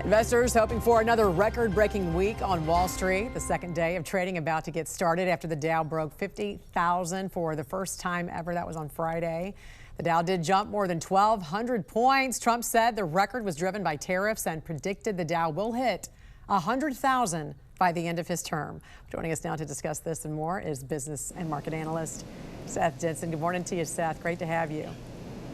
Investors hoping for another record-breaking week on Wall Street. The second day of trading about to get started after the Dow broke 50,000 for the first time ever. That was on Friday. The Dow did jump more than 1,200 points. Trump said the record was driven by tariffs and predicted the Dow will hit 100,000 by the end of his term. Joining us now to discuss this and more is business and market analyst Seth Jensen. Good morning to you, Seth. Great to have you.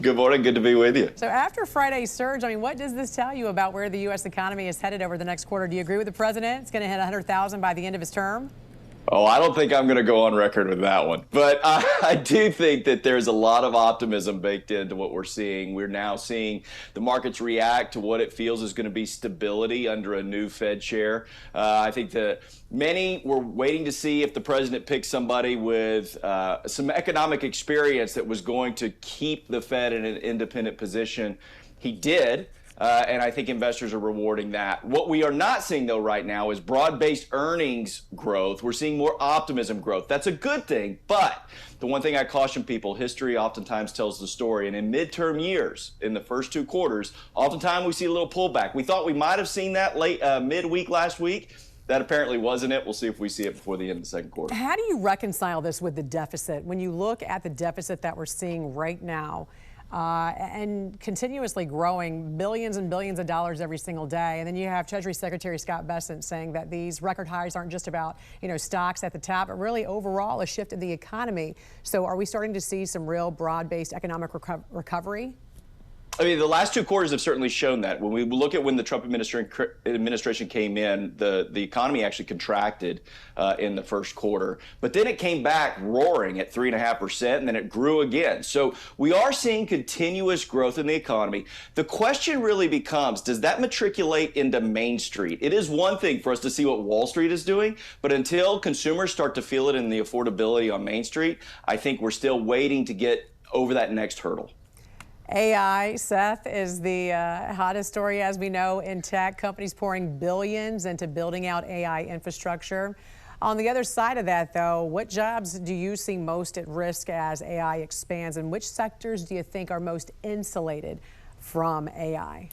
Good morning. Good to be with you. So after Friday's surge, what does this tell you about where the U.S. economy is headed over the next quarter? Do you agree with the president? It's going to hit 100,000 by the end of his term? Oh, I don't think I'm going to go on record with that one. But I do think that there's a lot of optimism baked into what we're seeing. We're now seeing the markets react to what it feels is going to be stability under a new Fed chair. I think that many were waiting to see if the president picked somebody with some economic experience that was going to keep the Fed in an independent position. He did. And I think investors are rewarding that. What we are not seeing, though, right now is broad-based earnings growth. We're seeing more optimism growth. That's a good thing. But the one thing I caution people, history oftentimes tells the story. And in midterm years, in the first two quarters, oftentimes we see a little pullback. We thought we might have seen that late midweek last week. That apparently wasn't it. We'll see if we see it before the end of the second quarter. How do you reconcile this with the deficit? When you look at the deficit that we're seeing right now, and continuously growing billions and billions of dollars every single day. And then you have Treasury Secretary Scott Bessent saying that these record highs aren't just about, stocks at the top, but really overall a shift in the economy. So are we starting to see some real broad-based economic recovery? I mean, the last two quarters have certainly shown that. When we look at when the Trump administration came in, the economy actually contracted in the first quarter. But then it came back roaring at 3.5%, and then it grew again. So we are seeing continuous growth in the economy. The question really becomes, does that matriculate into Main Street? It is one thing for us to see what Wall Street is doing, but until consumers start to feel it in the affordability on Main Street, I think we're still waiting to get over that next hurdle. AI, Seth, is the hottest story, as we know, in tech. Companies pouring billions into building out AI infrastructure. On the other side of that, though, what jobs do you see most at risk as AI expands, and which sectors do you think are most insulated from AI?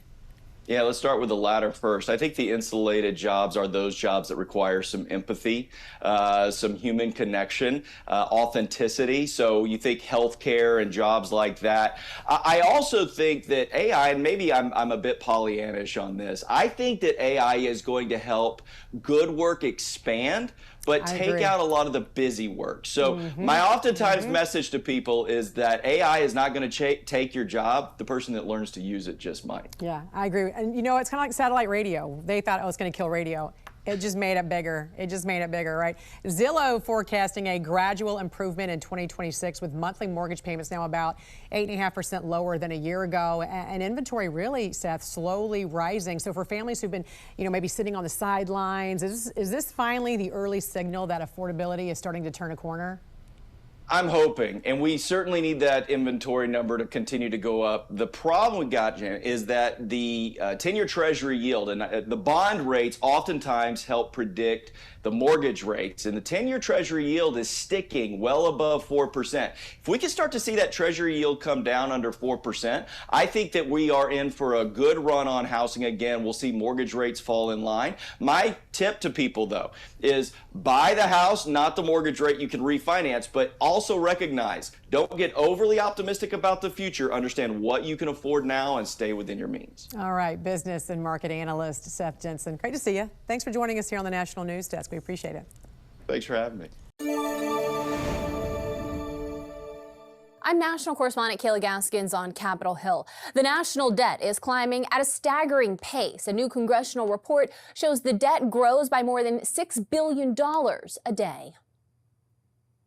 Yeah, let's start with the latter first. I think the insulated jobs are those jobs that require some empathy, some human connection, authenticity. So you think healthcare and jobs like that. I also think that AI, and maybe I'm a bit Pollyannish on this, I think that AI is going to help good work expand, but take out a lot of the busy work. So my oftentimes message to people is that AI is not going to take your job. The person that learns to use it just might. Yeah, I agree. And it's kind of like satellite radio. They thought, it's going to kill radio. It just made it bigger. It just made it bigger, right? Zillow forecasting a gradual improvement in 2026 with monthly mortgage payments now about 8.5% lower than a year ago. And inventory really, Seth, slowly rising. So for families who've been, maybe sitting on the sidelines, is this finally the early signal that affordability is starting to turn a corner? I'm hoping, and we certainly need that inventory number to continue to go up. The problem we got, Jan, is that the 10-year Treasury yield and the bond rates oftentimes help predict the mortgage rates, and the 10-year Treasury yield is sticking well above 4%. If we can start to see that Treasury yield come down under 4%, I think that we are in for a good run on housing again. We'll see mortgage rates fall in line. My tip to people, though, is buy the house, not the mortgage rate. You can refinance, but also recognize, don't get overly optimistic about the future. Understand what you can afford now and stay within your means. All right, business and market analyst Seth Jensen. Great to see you. Thanks for joining us here on the National News Desk. We appreciate it. Thanks for having me. I'm national correspondent Kayla Gaskins on Capitol Hill. The national debt is climbing at a staggering pace. A new congressional report shows the debt grows by more than $6 billion a day.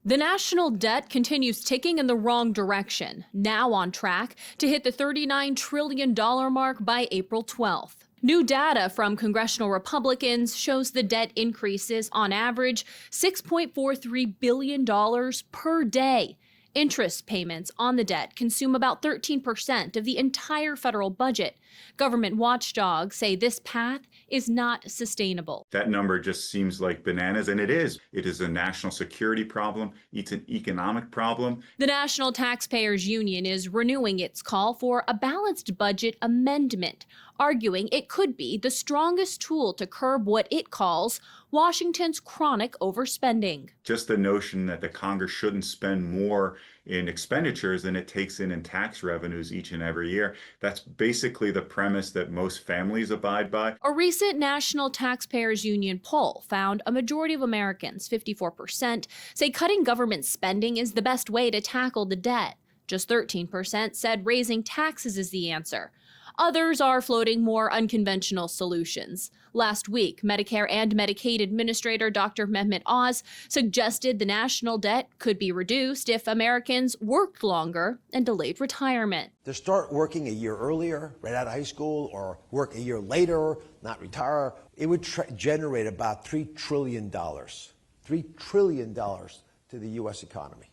The national debt continues ticking in the wrong direction, now on track to hit the $39 trillion mark by April 12th. New data from congressional Republicans shows the debt increases on average $6.43 billion per day. Interest payments on the debt consume about 13% of the entire federal budget. Government watchdogs say this path is not sustainable. That number just seems like bananas, and it is. It is a national security problem. It's an economic problem. The National Taxpayers Union is renewing its call for a balanced budget amendment, arguing it could be the strongest tool to curb what it calls Washington's chronic overspending. Just the notion that the Congress shouldn't spend more in expenditures than it takes in tax revenues each and every year. That's basically the premise that most families abide by. A recent National Taxpayers Union poll found a majority of Americans, 54%, say cutting government spending is the best way to tackle the debt. Just 13% said raising taxes is the answer. Others are floating more unconventional solutions. Last week, Medicare and Medicaid Administrator Dr. Mehmet Oz suggested the national debt could be reduced if Americans worked longer and delayed retirement. To start working a year earlier, right out of high school, or work a year later, not retire, it would generate about $3 trillion. $3 trillion to the U.S. economy.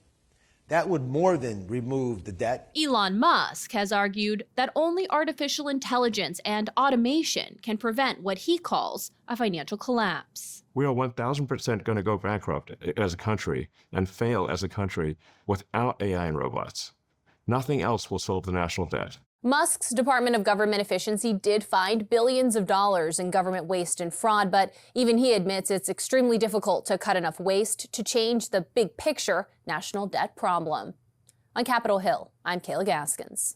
That would more than remove the debt. Elon Musk has argued that only artificial intelligence and automation can prevent what he calls a financial collapse. We are 1,000% going to go bankrupt as a country and fail as a country without AI and robots. Nothing else will solve the national debt. Musk's Department of Government Efficiency did find billions of dollars in government waste and fraud, but even he admits it's extremely difficult to cut enough waste to change the big picture national debt problem. On Capitol Hill, I'm Kayla Gaskins.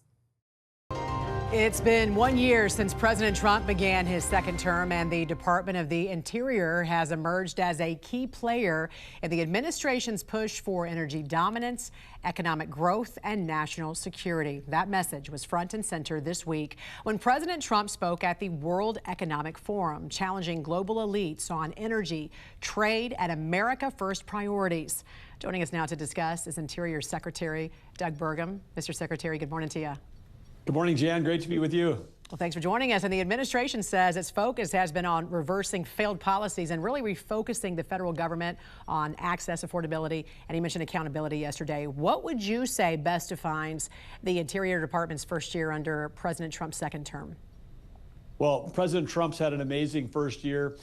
It's been 1 year since President Trump began his second term, and the Department of the Interior has emerged as a key player in the administration's push for energy dominance, economic growth, and national security. That message was front and center this week when President Trump spoke at the World Economic Forum, challenging global elites on energy, trade, and America First priorities. Joining us now to discuss is Interior Secretary Doug Burgum. Mr. Secretary, good morning to you. Good morning, Jan. Great to be with you. Well, thanks for joining us. And the administration says its focus has been on reversing failed policies and really refocusing the federal government on access, affordability, and he mentioned accountability yesterday. What would you say best defines the Interior Department's first year under President Trump's second term? Well, President Trump's had an amazing first year.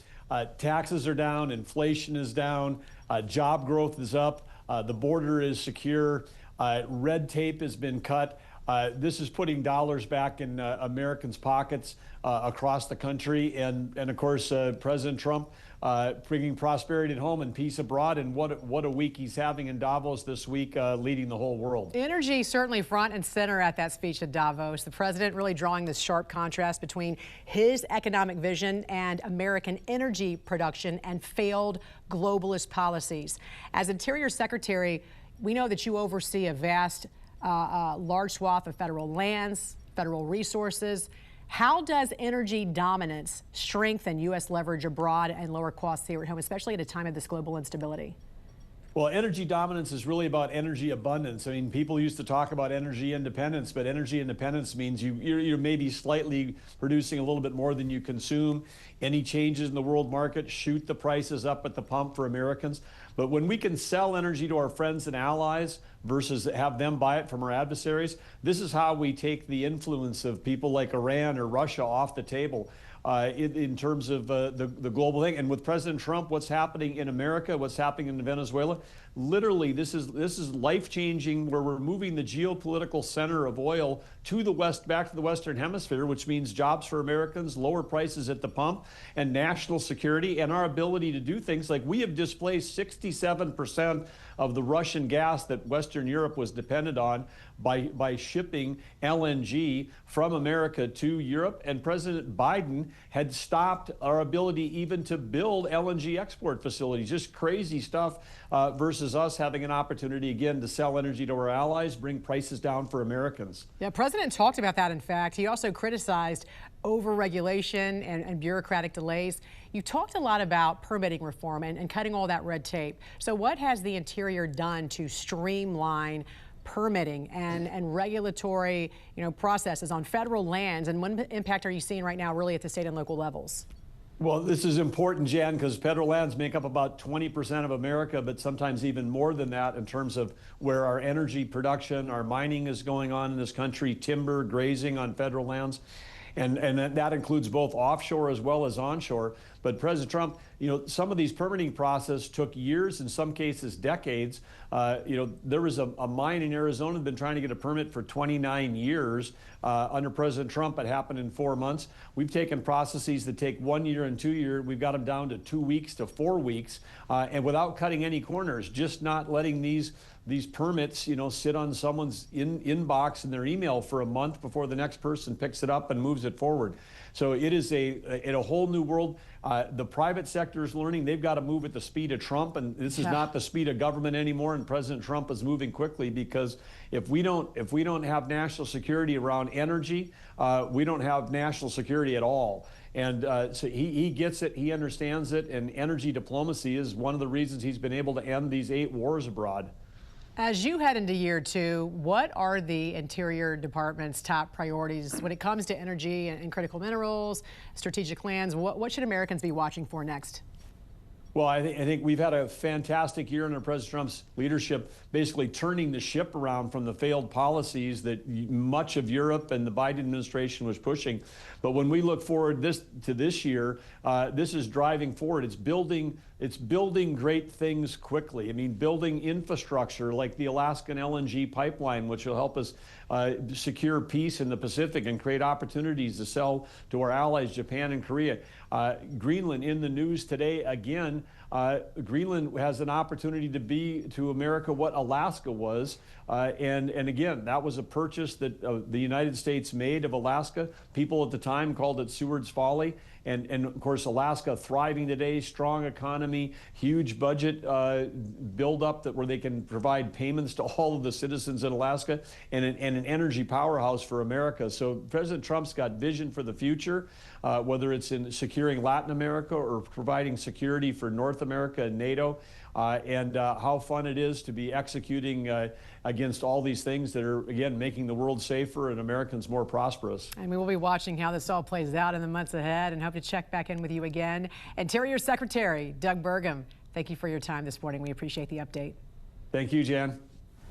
Taxes are down, inflation is down, job growth is up, the border is secure, red tape has been cut. This is putting dollars back in Americans' pockets across the country. And of course, President Trump bringing prosperity at home and peace abroad. And what a week he's having in Davos this week, leading the whole world. Energy certainly front and center at that speech at Davos. The president really drawing this sharp contrast between his economic vision and American energy production and failed globalist policies. As Interior Secretary, we know that you oversee a vast large swath of federal lands, federal resources. How does energy dominance strengthen U.S. leverage abroad and lower costs here at home, especially at a time of this global instability? Well, energy dominance is really about energy abundance. I mean, people used to talk about energy independence, but energy independence means you're maybe slightly producing a little bit more than you consume. Any changes in the world market shoot the prices up at the pump for Americans. But when we can sell energy to our friends and allies versus have them buy it from our adversaries, this is how we take the influence of people like Iran or Russia off the table. In terms of the global thing. And with President Trump, what's happening in America, what's happening in Venezuela, literally this is life-changing, where we're moving the geopolitical center of oil to the west, back to the Western Hemisphere, which means jobs for Americans, lower prices at the pump, and national security, and our ability to do things like we have displaced 67% of the Russian gas that Western Europe was dependent on by shipping LNG from America to Europe. And President Biden had stopped our ability even to build LNG export facilities. Just crazy stuff versus us having an opportunity again to sell energy to our allies, bring prices down for Americans. Yeah, President talked about that. In fact, he also criticized over-regulation and bureaucratic delays. You talked a lot about permitting reform and cutting all that red tape. So what has the Interior done to streamline permitting and regulatory processes on federal lands, and what impact are you seeing right now really at the state and local levels? Well, this is important, Jan, because federal lands make up about 20% of America, but sometimes even more than that in terms of where our energy production, our mining is going on in this country, timber, grazing on federal lands. And that includes both offshore as well as onshore. But President Trump, some of these permitting process took years, in some cases decades. There was a mine in Arizona that had been trying to get a permit for 29 years. Under President Trump, it happened in 4 months. We've taken processes that take 1 year and 2 years. We've got them down to 2 weeks to 4 weeks, and without cutting any corners, just not letting these permits, sit on someone's inbox in their email for a month before the next person picks it up and moves it forward. So it is in a whole new world. The private sector is learning they've got to move at the speed of Trump, and this is not the speed of government anymore. And President Trump is moving quickly, because if we don't have national security around energy, we don't have national security at all. And so he gets it, he understands it, and energy diplomacy is one of the reasons he's been able to end these 8 wars abroad. As you head into year 2, what are the Interior Department's top priorities when it comes to energy and critical minerals, strategic lands? What should Americans be watching for next? Well, I think we've had a fantastic year under President Trump's leadership, basically turning the ship around from the failed policies that much of Europe and the Biden administration was pushing. But when we look forward to this year, this is driving forward. It's building great things quickly. I mean, building infrastructure like the Alaskan LNG pipeline, which will help us secure peace in the Pacific and create opportunities to sell to our allies, Japan and Korea. Greenland in the news today again. Greenland has an opportunity to be to America what Alaska was. And again, that was a purchase that the United States made of Alaska. People at the time called it Seward's Folly. And of course, Alaska thriving today, strong economy, huge budget build up where they can provide payments to all of the citizens in Alaska, and an energy powerhouse for America. So President Trump's got vision for the future, whether it's in securing Latin America or providing security for North America and NATO. And how fun it is to be executing against all these things that are, again, making the world safer and Americans more prosperous. And we will be watching how this all plays out in the months ahead, and hope to check back in with you again. Interior Secretary Doug Burgum, thank you for your time this morning. We appreciate the update. Thank you, Jan.